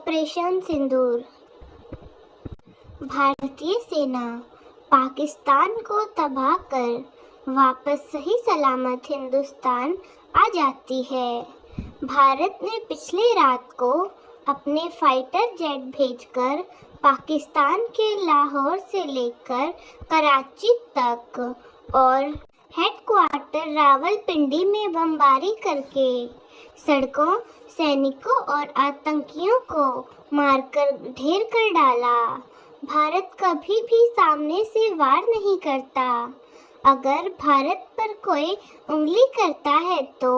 Operation सिंदूर। भारतीय सेना पाकिस्तान को तबाह कर वापस सही सलामत हिंदुस्तान आ जाती है। भारत ने पिछली रात को अपने फाइटर जेट भेजकर पाकिस्तान के लाहौर से लेकर कराची तक और हेडक्वार्टर रावलपिंडी में बमबारी करके सड़कों, सैनिकों और आतंकियों को मारकर ढेर कर डाला। भारत कभी भी सामने से वार नहीं करता। अगर भारत पर कोई उंगली करता है तो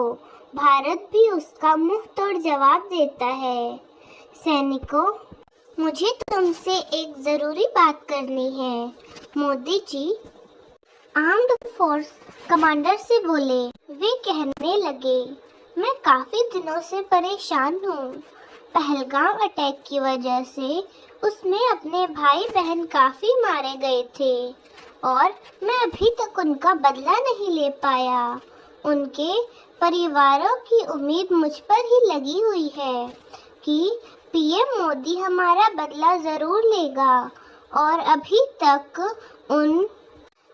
भारत भी उसका मुंह तोड़ जवाब देता है। सैनिकों, मुझे तुमसे एक जरूरी बात करनी है। Modi ji armed force commander से बोले। वे कहने लगे, मैं काफी दिनों से परेशान हूँ। पहलगाम अटैक की वजह से उसमें अपने भाई बहन काफी मारे गए थे और मैं अभी तक उनका बदला नहीं ले पाया। उनके परिवारों की उम्मीद मुझ पर ही लगी हुई है कि पीएम मोदी हमारा बदला जरूर लेगा और अभी तक उन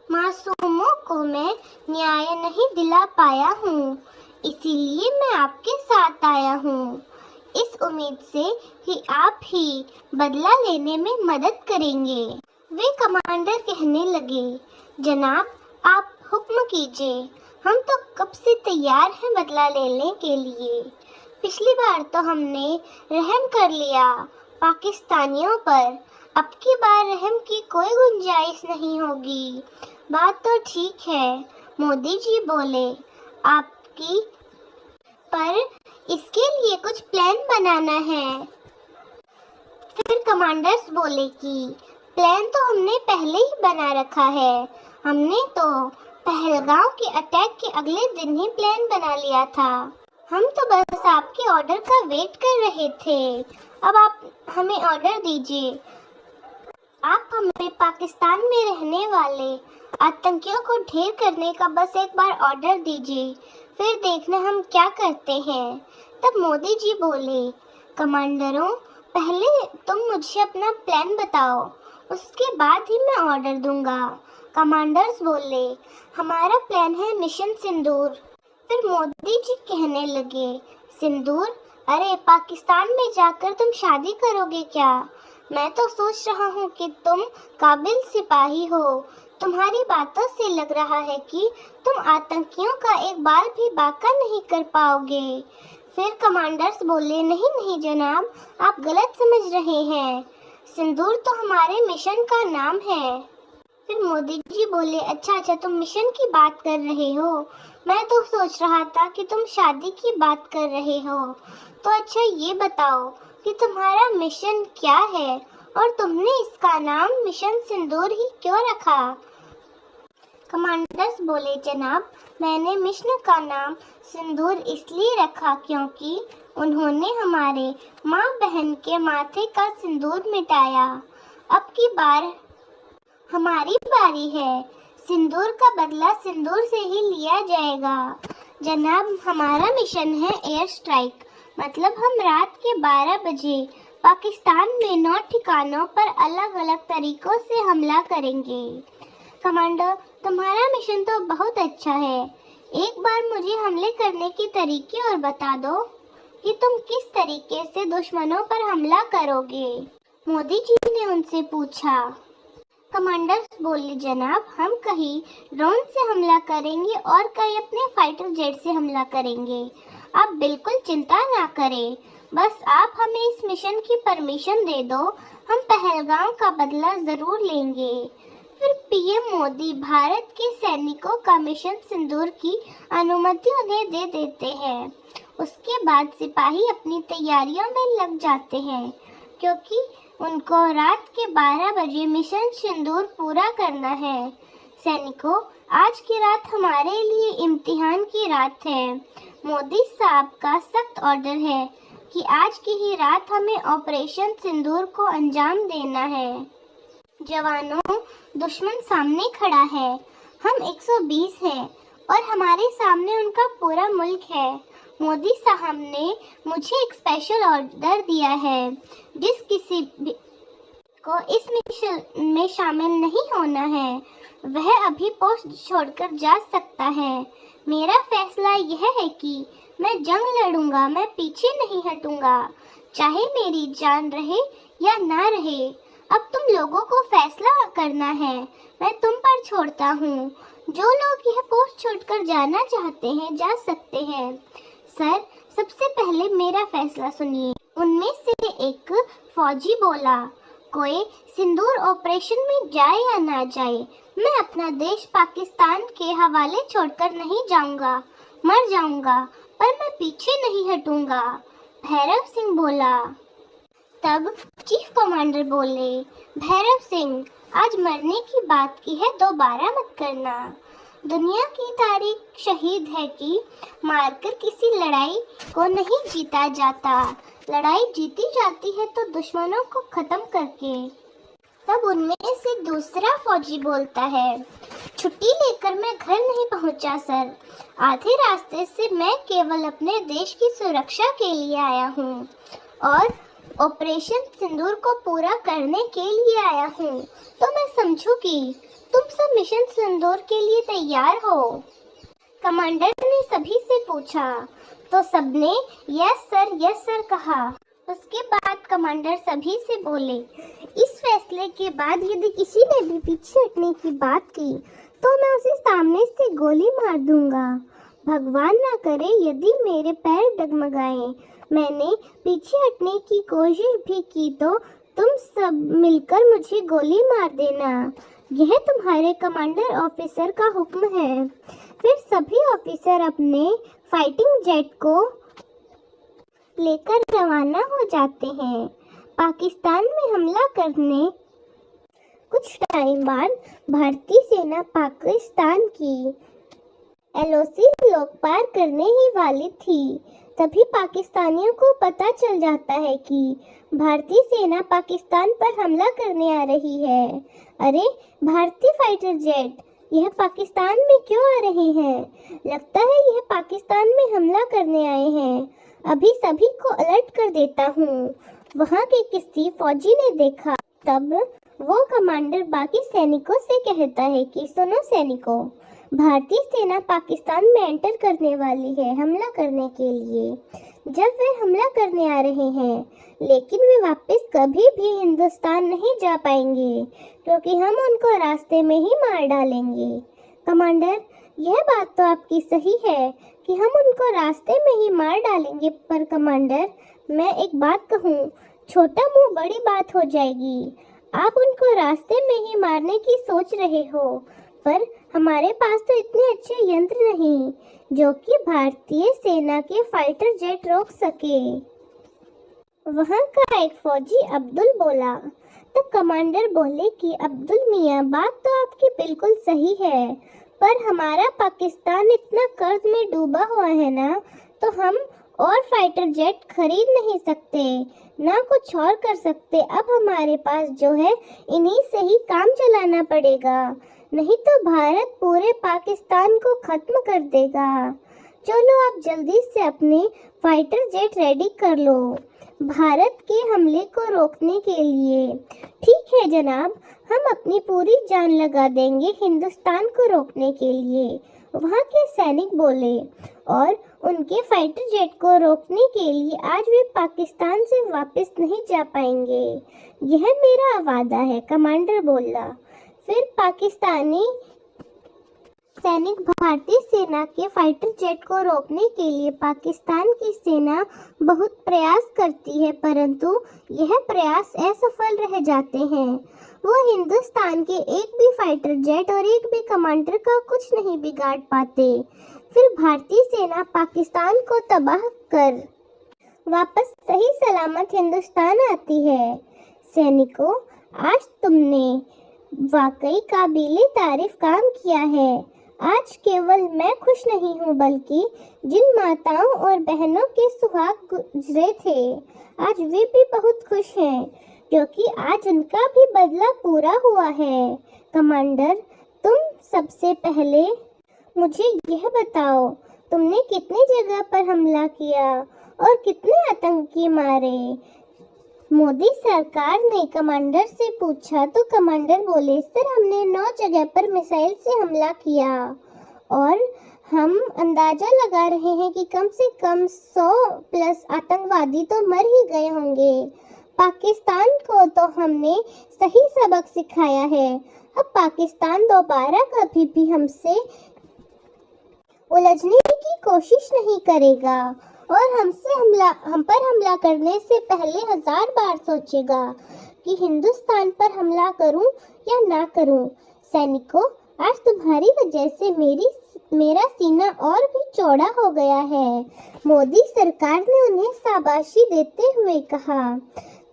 मासूमों को मैं न्याय नहीं दिला पाया हूँ। इसीलिए मैं आपके साथ आया हूँ, इस उम्मीद से कि आप ही बदला लेने में मदद करेंगे। वे कमांडर कहने लगे, जनाब आप हुक्म कीजिए, हम तो कब से तैयार हैं बदला लेने के लिए। पिछली बार तो हमने रहम कर लिया पाकिस्तानियों पर, अब की बार रहम की कोई गुंजाइश नहीं होगी। बात तो ठीक है, मोदी जी बोले, आपकी पर इसके लिए कुछ प्लान बनाना है। फिर कमांडर्स बोले कि प्लान तो हमने पहले ही बना रखा है। हमने तो पहलगाम के अटैक के अगले दिन ही प्लान बना लिया था। हम तो बस आपके ऑर्डर का वेट कर रहे थे। अब आप हमें ऑर्डर दीजिए। आप हमें पाकिस्तान में रहने वाले आतंकियों को ढेर करने का बस एक बार ऑर्डर दीजिए, फिर देखना हम क्या करते हैं। तब मोदी जी बोले, कमांडरों, पहले तुम मुझे अपना प्लान बताओ, उसके बाद ही मैं ऑर्डर दूंगा। कमांडर्स बोले, हमारा प्लान है मिशन सिंदूर। फिर मोदी जी कहने लगे, सिंदूर? अरे पाकिस्तान में जाकर तुम शादी करोगे क्या? मैं तो सोच रहा हूँ कि तुम काबिल सिपाही हो। तुम्हारी बातों से लग रहा है कि तुम आतंकियों का एक बाल भी बाका नहीं कर पाओगे। फिर कमांडर्स बोले, नहीं नहीं जनाब, आप गलत समझ रहे हैं। सिंदूर तो हमारे मिशन का नाम है। फिर मोदी जी बोले, अच्छा तुम मिशन की बात कर रहे हो। मैं तो सोच रहा था कि तुम शादी की बात कर रहे हो। तो अच्छा ये बताओ कि तुम्हारा मिशन क्या है और तुमने इसका नाम मिशन सिंदूर ही क्यों रखा? कमांडर्स बोले, जनाब मैंने मिशन का नाम सिंदूर इसलिए रखा क्योंकि उन्होंने हमारे माँ बहन के माथे का सिंदूर मिटाया। अब की बार हमारी बारी है। सिंदूर का बदला सिंदूर से ही लिया जाएगा। जनाब हमारा मिशन है एयर स्ट्राइक, मतलब हम रात के 12 बजे पाकिस्तान में 9 ठिकानों पर अलग अलग तरीकों से हमला करेंगे। कमांडर, तुम्हारा मिशन तो बहुत अच्छा है। एक बार मुझे हमले करने के तरीके और बता दो कि तुम किस तरीके से दुश्मनों पर हमला करोगे। मोदी जी ने उनसे पूछा। कमांडर्स बोले, जनाब हम कहीं ड्रोन से हमला करेंगे और कहीं अपने फाइटर जेट से हमला करेंगे। आप बिल्कुल चिंता ना करें, बस आप हमें इस मिशन की परमिशन दे दो, हम पहलगाम का बदला जरूर लेंगे। फिर पीएम मोदी भारत के सैनिकों का मिशन सिंदूर की अनुमति उन्हें दे देते हैं। उसके बाद सिपाही अपनी तैयारियों में लग जाते हैं क्योंकि उनको रात के 12 बजे मिशन सिंदूर पूरा करना है। सैनिकों, आज की रात हमारे लिए इम्तिहान की रात है। मोदी साहब का सख्त ऑर्डर है कि आज की ही रात हमें ऑपरेशन सिंदूर को अंजाम देना है। जवानों, दुश्मन सामने खड़ा है। हम 120 हैं और हमारे सामने उनका पूरा मुल्क है। मोदी साहब ने मुझे एक स्पेशल ऑर्डर दिया है। जिस किसी भी को इस मिशन में शामिल नहीं होना है वह अभी पोस्ट छोड़कर जा सकता है। मेरा फैसला यह है कि मैं जंग लड़ूंगा, मैं पीछे नहीं हटूंगा, चाहे मेरी जान रहे या ना रहे। अब तुम लोगों को फैसला करना है, मैं तुम पर छोड़ता हूँ। जो लोग यह पोस्ट छोड़कर जाना चाहते हैं जा सकते हैं। सर, सबसे पहले मेरा फैसला सुनिए। उनमें से एक फौजी बोला, कोई सिंदूर ऑपरेशन में जाए या ना जाए, मैं अपना देश पाकिस्तान के हवाले छोड़कर नहीं जाऊंगा, मर जाऊंगा, पर मैं पीछे नहीं हटूंगा। भैरव सिंह बोला। तब चीफ कमांडर बोले, भैरव सिंह, आज मरने की बात की है, दोबारा मत करना। दुनिया की तारीख शहीद है कि मारकर किसी लड़ाई को नहीं जीता जाता, लड़ाई जीती जाती है तो दुश्मनों को खत्म करके। तब उनमें से दूसरा फौजी बोलता है, छुट्टी लेकर मैं घर नहीं पहुंचा सर, आधे रास्ते से मैं केवल अपने देश की सुरक्षा के लिए आया हूँ और ऑपरेशन सिंदूर को पूरा करने के लिए आया हूँ। तो मैं समझूं कि तुम सब मिशन सिंदूर के लिए तैयार हो। कमांडर ने सभी से पूछा तो सबने यस सर कहा। उसके बाद कमांडर सभी से बोले, इस फैसले के बाद यदि किसी ने भी पीछे हटने की बात की तो मैं उसे सामने से गोली मार दूंगा। भगवान ना करे यदि मेरे पैर डगमगाए, मैंने पीछे हटने की कोशिश भी की तो तुम सब मिलकर मुझे गोली मार देना। यह तुम्हारे कमांडर ऑफिसर का हुक्म है। फिर सभी ऑफिसर अपने फाइटिंग जेट को लेकर रवाना हो जाते हैं पाकिस्तान में हमला करने। कुछ टाइम बाद भारतीय सेना पाकिस्तान की एलओसी लोग पार करने ही वाली थी। तभी पाकिस्तानियों को पता चल जाता है कि भारतीय सेना पाकिस्तान पर हमला करने आ रही है। अरे भारतीय फाइटर जेट यह पाकिस्तान में क्यों आ रहे हैं? लगता है यह पाकिस्तान में हमला करने आए हैं। अभी सभी को अलर्ट कर देता हूँ। वहाँ के किसी फौजी ने देखा। तब वो कमांडर बाकी सैनिकों से कहता है कि सुनो सैनिकों, भारतीय सेना पाकिस्तान में एंटर करने वाली है हमला करने के लिए। जब वे हमला करने आ रहे हैं लेकिन वे वापस कभी भी हिंदुस्तान नहीं जा पाएंगे क्योंकि हम उनको रास्ते में ही मार डालेंगे। कमांडर, यह बात तो आपकी सही है कि हम उनको रास्ते में ही मार डालेंगे, पर कमांडर मैं एक बात कहूँ, छोटा मुंह बड़ी बात हो जाएगी। आप उनको रास्ते में ही मारने की सोच रहे हो, पर हमारे पास तो इतने अच्छे यंत्र नहीं जो कि भारतीय सेना के फाइटर जेट रोक सके। वहाँ का एक फौजी अब्दुल बोला। तो कमांडर बोले कि अब्दुल मियाँ, बात तो आपकी बिल्कुल सही है, पर हमारा पाकिस्तान इतना कर्ज में डूबा हुआ है ना, तो हम और फाइटर जेट खरीद नहीं सकते, ना कुछ और कर सकते। अब हमारे पास जो है इन्हीं से ही काम चलाना पड़ेगा, नहीं तो भारत पूरे पाकिस्तान को खत्म कर देगा। चलो आप जल्दी से अपने फाइटर जेट रेडी कर लो भारत के हमले को रोकने के लिए। ठीक है जनाब, हम अपनी पूरी जान लगा देंगे हिंदुस्तान को रोकने के लिए, वहाँ के सैनिक बोले। और उनके फाइटर जेट को रोकने के लिए आज वे पाकिस्तान से वापस नहीं जा पाएंगे, यह मेरा वादा है, कमांडर बोला। फिर पाकिस्तानी सैनिक भारतीय सेना के फाइटर जेट को रोकने के लिए पाकिस्तान की सेना बहुत प्रयास करती है, परंतु यह प्रयास असफल रह जाते हैं। वो हिंदुस्तान के एक भी फाइटर जेट और एक भी कमांडर का कुछ नहीं बिगाड़ पाते। फिर भारतीय सेना पाकिस्तान को तबाह कर वापस सही सलामत हिंदुस्तान आती है। सैनिकों, आज तुमने वाकई काबिले तारीफ काम किया है। आज केवल मैं खुश नहीं हूँ, बल्कि जिन माताओं और बहनों के सुहाग गुजरे थे आज वे भी बहुत खुश हैं, क्योंकि आज उनका भी बदला पूरा हुआ है। कमांडर, तुम सबसे पहले मुझे यह बताओ, तुमने कितनी जगह पर हमला किया और कितने आतंकी मारे? मोदी सरकार ने कमांडर से पूछा तो कमांडर बोले, सर हमने 9 जगह पर मिसाइल से हमला किया और हम अंदाजा लगा रहे हैं कि कम से कम 100 प्लस आतंकवादी तो मर ही गए होंगे। पाकिस्तान को तो हमने सही सबक सिखाया है। अब पाकिस्तान दोबारा कभी भी हमसे उलझने की कोशिश नहीं करेगा और हम पर हमला करने से पहले 1000 बार सोचेगा कि हिंदुस्तान पर हमला करूं या ना करूं। सैनिकों, आज तुम्हारी वजह से मेरा सीना और भी चौड़ा हो गया है। मोदी सरकार ने उन्हें शाबाशी देते हुए कहा।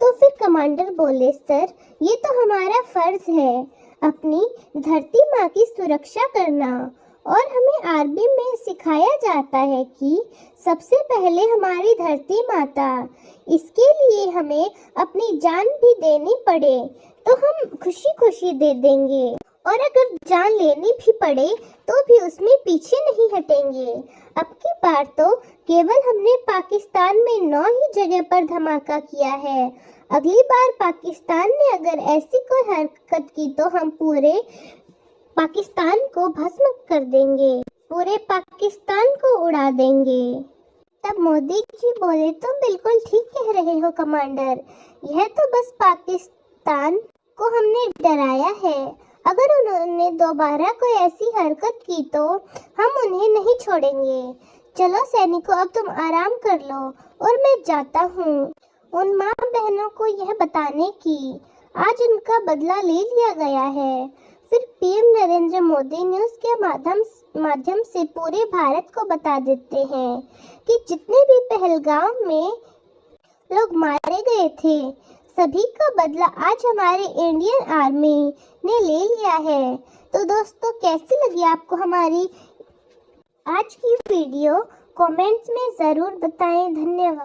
तो फिर कमांडर बोले, सर ये तो हमारा फर्ज है अपनी धरती माँ की सुरक्षा करना, और हमें आर्मी में सिखाया जाता है कि सबसे पहले हमारी धरती माता, इसके लिए हमें अपनी जान भी देनी पड़े तो हम खुशी खुशी दे देंगे, और अगर जान लेनी भी पड़े तो भी उसमें पीछे नहीं हटेंगे। अब की बार तो केवल हमने पाकिस्तान में 9 ही जगह पर धमाका किया है। अगली बार पाकिस्तान ने अगर ऐसी कोई हरकत की तो हम पूरे पाकिस्तान को भस्म कर देंगे, पूरे पाकिस्तान को उड़ा देंगे। तब मोदी जी बोले, तुम बिल्कुल ठीक कह रहे हो कमांडर, यह तो बस पाकिस्तान को हमने डराया है। अगर उन्होंने दोबारा कोई ऐसी हरकत की तो हम उन्हें नहीं छोड़ेंगे। चलो सैनिकों, अब तुम आराम कर लो और मैं जाता हूँ उन माँ बहनों को यह बताने की आज उनका बदला ले लिया गया है। फिर पीएम नरेंद्र मोदी न्यूज़ के माध्यम से पूरे भारत को बता देते हैं कि जितने भी पहलगाम में लोग मारे गए थे, सभी का बदला आज हमारे इंडियन आर्मी ने ले लिया है। तो दोस्तों, कैसी लगी आपको हमारी आज की वीडियो? कमेंट्स में ज़रूर बताएं। धन्यवाद।